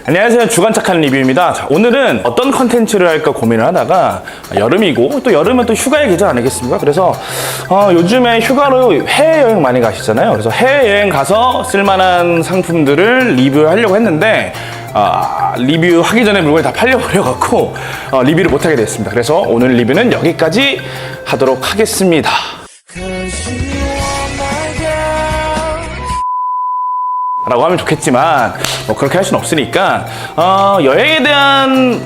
안녕하세요, 주관착한 리뷰입니다. 자, 오늘은 어떤 컨텐츠를 할까 고민을 하다가 여름이고 또 여름은 또 휴가의 계절 아니겠습니까? 그래서 요즘에 휴가로 해외여행 많이 가시잖아요. 그래서 해외여행 가서 쓸만한 상품들을 리뷰하려고 했는데 리뷰하기 전에 물건이 다 팔려버려갖고 리뷰를 못하게 됐습니다. 그래서 오늘 리뷰는 여기까지 하도록 하겠습니다. 라고 하면 좋겠지만 그렇게 할 수는 없으니까 여행에 대한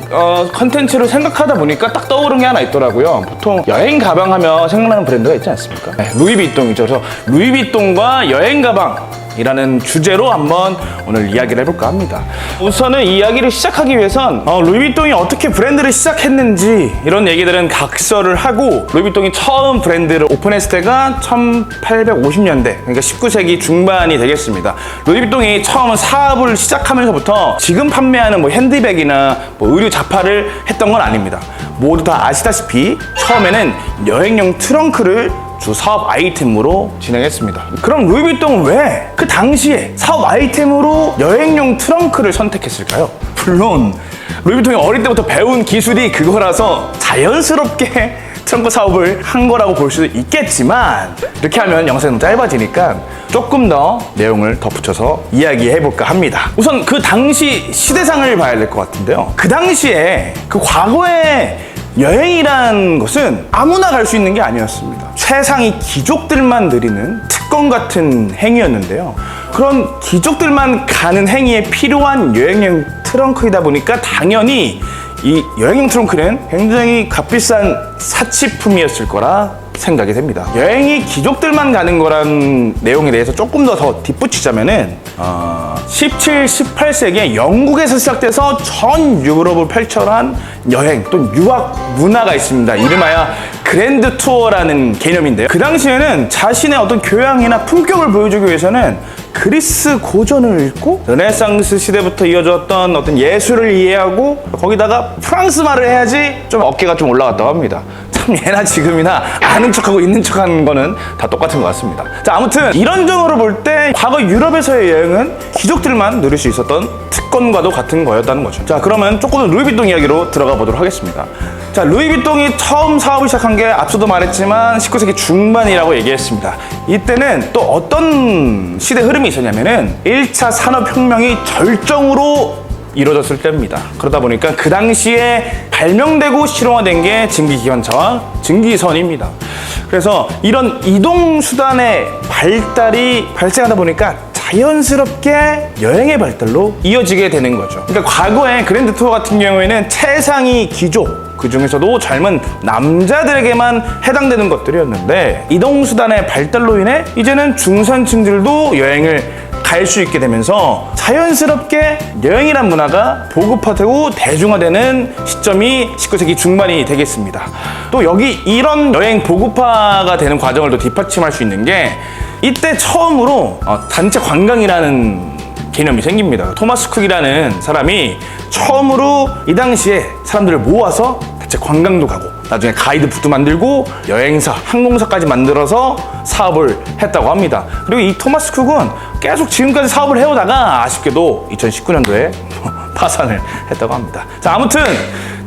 컨텐츠를 생각하다 보니까 딱 떠오른 게 하나 있더라고요. 보통 여행 가방 하면 생각나는 브랜드가 있지 않습니까? 네, 루이비통이죠. 그래서 루이비통과 여행 가방 이라는 주제로 한번 오늘 이야기를 해볼까 합니다. 우선은 이 이야기를 시작하기 위해선 루이비통이 어떻게 브랜드를 시작했는지 이런 얘기들은 각설을 하고, 루이비통이 처음 브랜드를 오픈했을 때가 1850년대, 그러니까 19세기 중반이 되겠습니다. 루이비통이 처음 사업을 시작하면서부터 지금 판매하는 핸드백이나 의류 잡화를 했던 건 아닙니다. 모두 다 아시다시피 처음에는 여행용 트렁크를 주 사업 아이템으로 진행했습니다. 그럼 루이비통은 왜 그 당시에 사업 아이템으로 여행용 트렁크를 선택했을까요? 물론 루이비통이 어릴 때부터 배운 기술이 그거라서 자연스럽게 트렁크 사업을 한 거라고 볼 수도 있겠지만, 이렇게 하면 영상이 너무 짧아지니까 조금 더 내용을 덧붙여서 이야기해볼까 합니다. 우선 그 당시 시대상을 봐야 될 것 같은데요. 그 당시에 그 과거에 여행이란 것은 아무나 갈 수 있는 게 아니었습니다. 최상위 귀족들만 누리는 특권 같은 행위였는데요. 그런 귀족들만 가는 행위에 필요한 여행용 트렁크이다 보니까 당연히 이 여행용 트렁크는 굉장히 값비싼 사치품이었을 거라 생각이 됩니다. 여행이 귀족들만 가는 거란 내용에 대해서 조금 더 뒷붙이자면은 17, 18세기에 영국에서 시작돼서 전 유럽을 펼쳐난 여행 또 유학 문화가 있습니다. 이름하여 그랜드 투어라는 개념인데요. 그 당시에는 자신의 어떤 교양이나 품격을 보여주기 위해서는 그리스 고전을 읽고 르네상스 시대부터 이어졌던 어떤 예술을 이해하고 거기다가 프랑스 말을 해야지 좀 어깨가 좀 올라갔다고 합니다. 참 예나 지금이나 아는 척하고 있는 척하는 거는 다 똑같은 것 같습니다. 자, 아무튼 이런 점으로 볼 때 과거 유럽에서의 여행은 귀족들만 누릴 수 있었던 특권과도 같은 거였다는 거죠. 자, 그러면 조금 루이비통 이야기로 들어가 보도록 하겠습니다. 자, 루이비통이 처음 사업을 시작한 게 앞서도 말했지만 19세기 중반이라고 얘기했습니다. 이때는 또 어떤 시대 흐름이 있었냐면은 1차 산업혁명이 절정으로 이루어졌을 때입니다. 그러다 보니까 그 당시에 발명되고 실용화된 게 증기기관차와 증기선입니다. 그래서 이런 이동수단의 발달이 발생하다 보니까 자연스럽게 여행의 발달로 이어지게 되는 거죠. 그러니까 과거에 그랜드 투어 같은 경우에는 최상위 귀족, 그 중에서도 젊은 남자들에게만 해당되는 것들이었는데, 이동수단의 발달로 인해 이제는 중산층들도 여행을 갈 수 있게 되면서 자연스럽게 여행이란 문화가 보급화되고 대중화되는 시점이 19세기 중반이 되겠습니다. 또 여기 이런 여행 보급화가 되는 과정을 또 뒷받침할 수 있는 게, 이때 처음으로 단체 관광이라는 개념이 생깁니다. 토마스 쿡이라는 사람이 처음으로 이 당시에 사람들을 모아서 단체 관광도 가고 나중에 가이드북도 만들고 여행사, 항공사까지 만들어서 사업을 했다고 합니다. 그리고 이 토마스 쿡은 계속 지금까지 사업을 해오다가 아쉽게도 2019년도에 파산을 했다고 합니다. 자, 아무튼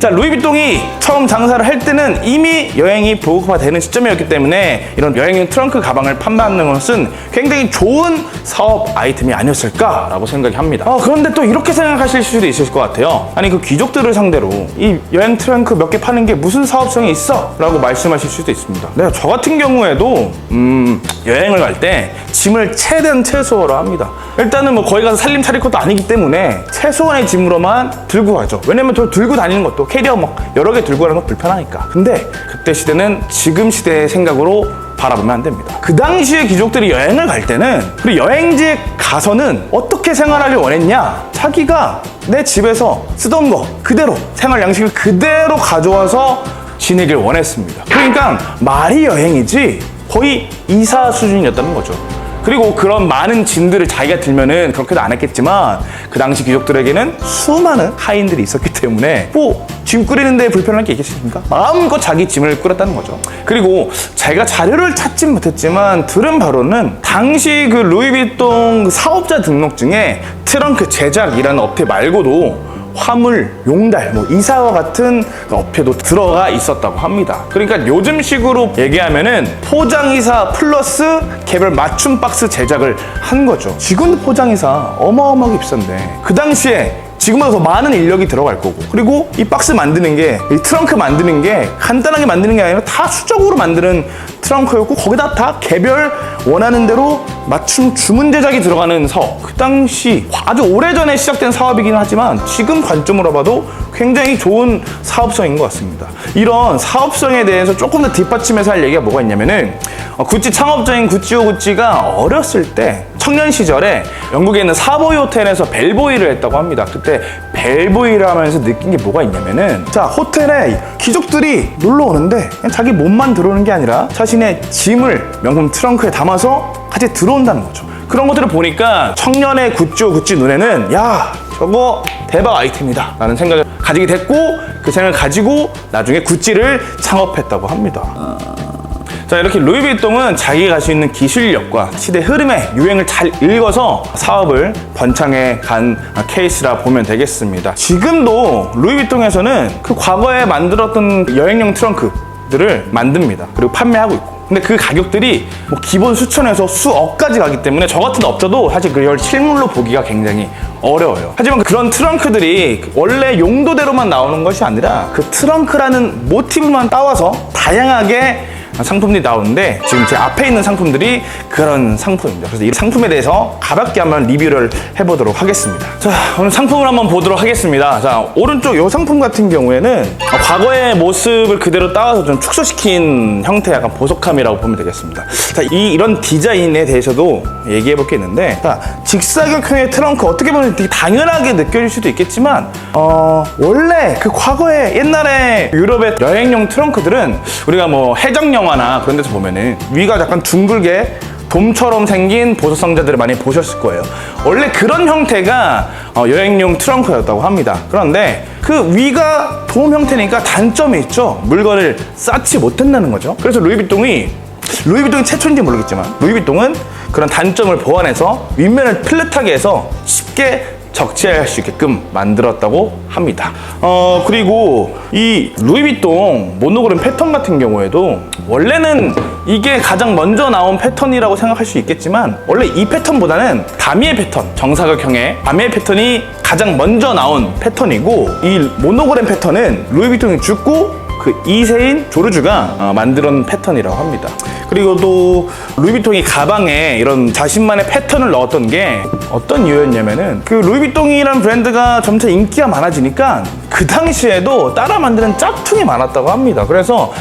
루이비통이 처음 장사를 할 때는 이미 여행이 보급화되는 시점이었기 때문에 이런 여행용 트렁크 가방을 판매하는 것은 굉장히 좋은 사업 아이템이 아니었을까라고 생각이 합니다. 그런데 또 이렇게 생각하실 수도 있을 것 같아요. 아니, 그 귀족들을 상대로 이 여행 트렁크 몇 개 파는 게 무슨 사업성이 있어? 라고 말씀하실 수도 있습니다. 네, 저 같은 경우에도 여행을 갈 때 짐을 최대한 최소화로 합니다. 일단은 거기 가서 살림 차릴 것도 아니기 때문에 최소한의 짐으로만 들고 가죠. 왜냐면 저 들고 다니는 것도 캐리어 여러 개 들고 가는 건 불편하니까. 근데 그때 시대는 지금 시대의 생각으로 바라보면 안 됩니다. 그 당시에 귀족들이 여행을 갈 때는, 그리고 여행지에 가서는 어떻게 생활하길 원했냐? 자기가 내 집에서 쓰던 거 그대로, 생활 양식을 그대로 가져와서 지내길 원했습니다. 그러니까 말이 여행이지 거의 이사 수준이었다는 거죠. 그리고 그런 많은 짐들을 자기가 들면은 그렇게도 안 했겠지만, 그 당시 귀족들에게는 수많은 하인들이 있었기 때문에 짐 꾸리는데 불편한 게 있겠습니까? 마음껏 자기 짐을 꾸렸다는 거죠. 그리고 제가 자료를 찾진 못했지만 들은 바로는 당시 그 루이비통 사업자 등록증에 트렁크 제작이라는 업체 말고도 화물, 용달, 이사와 같은 업체도 들어가 있었다고 합니다. 그러니까 요즘식으로 얘기하면은 포장이사 플러스 개별 맞춤 박스 제작을 한 거죠. 지금도 포장이사 어마어마하게 비싼데 그 당시에 지금보다 더 많은 인력이 들어갈 거고, 그리고 이 박스 만드는 게, 이 트렁크 만드는 게 간단하게 만드는 게 아니라 다 수적으로 만드는 트렁크였고, 거기다 다 개별 원하는 대로 맞춤 주문 제작이 들어가는 사업. 그 당시 아주 오래전에 시작된 사업이긴 하지만 지금 관점으로 봐도 굉장히 좋은 사업성인 것 같습니다. 이런 사업성에 대해서 조금 더 뒷받침해서 할 얘기가 뭐가 있냐면은, 구찌 창업자인 구찌오 구찌가 어렸을 때 청년 시절에 영국에 있는 사보이 호텔에서 벨보이를 했다고 합니다. 그때 벨보이를 하면서 느낀 게 뭐가 있냐면은, 자, 호텔에 귀족들이 놀러 오는데 그냥 자기 몸만 들어오는 게 아니라 자신의 짐을 명품 트렁크에 담아서 같이 들어온다는 거죠. 그런 것들을 보니까 청년의 구찌오 구찌 눈에는, 야, 저거 대박 아이템이다 라는 생각을 가지게 됐고, 그 생각을 가지고 나중에 구찌를 창업했다고 합니다. 자, 이렇게 루이비통은 자기가 가지고 있는 기술력과 시대 흐름의 유행을 잘 읽어서 사업을 번창해 간 케이스라 보면 되겠습니다. 지금도 루이비통에서는 그 과거에 만들었던 여행용 트렁크들을 만듭니다. 그리고 판매하고 있고. 근데 그 가격들이 기본 수천에서 수억까지 가기 때문에 저 같은 업자도 사실 그걸 실물로 보기가 굉장히 어려워요. 하지만 그런 트렁크들이 원래 용도대로만 나오는 것이 아니라 그 트렁크라는 모티브만 따와서 다양하게 상품들이 나오는데, 지금 제 앞에 있는 상품들이 그런 상품입니다. 그래서 이 상품에 대해서 가볍게 한번 리뷰를 해보도록 하겠습니다. 자, 오늘 상품을 한번 보도록 하겠습니다. 자, 오른쪽 이 상품 같은 경우에는 과거의 모습을 그대로 따와서 좀 축소시킨 형태의 약간 보석함이라고 보면 되겠습니다. 자, 이런 디자인에 대해서도 얘기해 볼 게 있는데, 자, 직사각형의 트렁크, 어떻게 보면 되게 당연하게 느껴질 수도 있겠지만, 원래 그 과거에 옛날에 유럽의 여행용 트렁크들은 우리가 해적 영화나 그런 데서 보면은 위가 약간 둥글게 돔처럼 생긴 보석 상자들을 많이 보셨을 거예요. 원래 그런 형태가 여행용 트렁크였다고 합니다. 그런데 그 위가 돔 형태니까 단점이 있죠. 물건을 쌓지 못한다는 거죠. 그래서 루이비통이 최초인지 모르겠지만 루이비통은 그런 단점을 보완해서 윗면을 플랫하게 해서 쉽게 적재할 수 있게끔 만들었다고 합니다. 그리고 이 루이비통 모노그램 패턴 같은 경우에도 원래는 이게 가장 먼저 나온 패턴이라고 생각할 수 있겠지만, 원래 이 패턴보다는 다미에 패턴, 정사각형의 다미에 패턴이 가장 먼저 나온 패턴이고, 이 모노그램 패턴은 루이비통이 죽고 그 2세인 조르주가 만들어낸 패턴이라고 합니다. 그리고 또 루이비통이 가방에 이런 자신만의 패턴을 넣었던 게 어떤 이유였냐면은, 그 루이비통이라는 브랜드가 점차 인기가 많아지니까 그 당시에도 따라 만드는 짝퉁이 많았다고 합니다. 그래서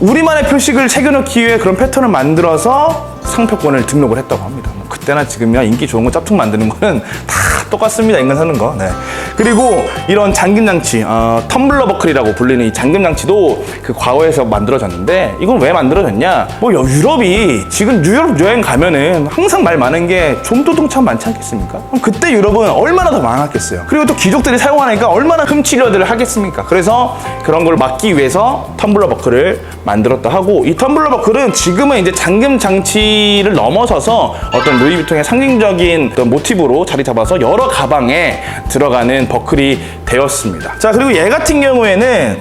우리만의 표식을 새겨넣기 위해 그런 패턴을 만들어서 상표권을 등록을 했다고 합니다. 그때나 지금이야 인기 좋은 거 짝퉁 만드는 거는 다 똑같습니다. 인간 사는 거. 네. 그리고 이런 잠금장치, 텀블러 버클이라고 불리는 이 잠금장치도 그 과거에서 만들어졌는데, 이건 왜 만들어졌냐? 유럽이 지금 유럽 여행 가면은 항상 말 많은 게 좀도둑참 많지 않겠습니까? 그럼 그때 유럽은 얼마나 더 많았겠어요. 그리고 또 귀족들이 사용하니까 얼마나 흠치려들을 하겠습니까? 그래서 그런 걸 막기 위해서 텀블러 버클을 만들었다 하고, 이 텀블러 버클은 지금은 이제 잠금장치를 넘어서서 어떤 루이비통의 상징적인 어떤 모티브로 자리 잡아서 여러 가방에 들어가는 버클이 되었습니다. 자, 그리고 얘 같은 경우에는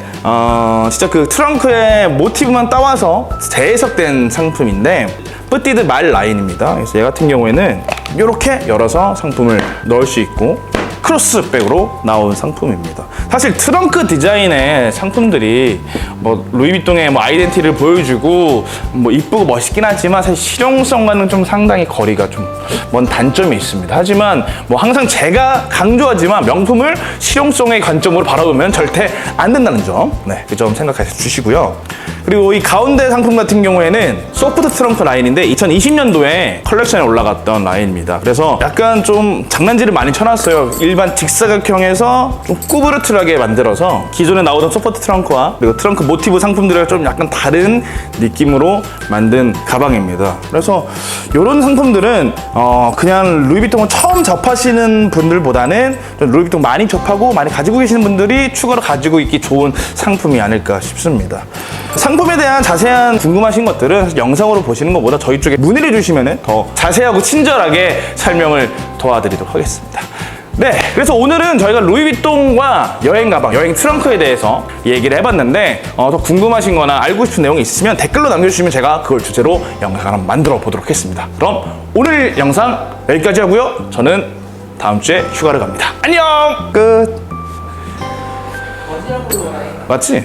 진짜 그 트렁크의 모티브만 따와서 재해석된 상품인데, 뿌띠드 말 라인입니다. 그래서 얘 같은 경우에는 이렇게 열어서 상품을 넣을 수 있고 크로스백으로 나온 상품입니다. 사실 트렁크 디자인의 상품들이 루이비통의 아이덴티티를 보여주고 이쁘고 멋있긴 하지만 사실 실용성과는 좀 상당히 거리가 좀 먼 단점이 있습니다. 하지만 항상 제가 강조하지만 명품을 실용성의 관점으로 바라보면 절대 안 된다는 점, 네, 그 점 생각해 주시고요. 그리고 이 가운데 상품 같은 경우에는 소프트 트렁크 라인인데 2020년도에 컬렉션에 올라갔던 라인입니다. 그래서 약간 좀 장난질을 많이 쳐놨어요. 일반 직사각형에서 좀 꾸부르트하게 만들어서 기존에 나오던 서포트 트렁크와 그리고 트렁크 모티브 상품들을 좀 약간 다른 느낌으로 만든 가방입니다. 그래서 이런 상품들은 그냥 루이비통을 처음 접하시는 분들보다는 좀 루이비통 많이 접하고 많이 가지고 계시는 분들이 추가로 가지고 있기 좋은 상품이 아닐까 싶습니다. 상품에 대한 자세한 궁금하신 것들은 영상으로 보시는 것보다 저희 쪽에 문의를 주시면 더 자세하고 친절하게 설명을 도와드리도록 하겠습니다. 네, 그래서 오늘은 저희가 루이비통과 여행 가방, 여행 트렁크에 대해서 얘기를 해봤는데 더 궁금하신 거나 알고 싶은 내용이 있으면 댓글로 남겨주시면 제가 그걸 주제로 영상을 한번 만들어 보도록 하겠습니다. 그럼 오늘 영상 여기까지 하고요. 저는 다음 주에 휴가를 갑니다. 안녕! 끝! 맞지?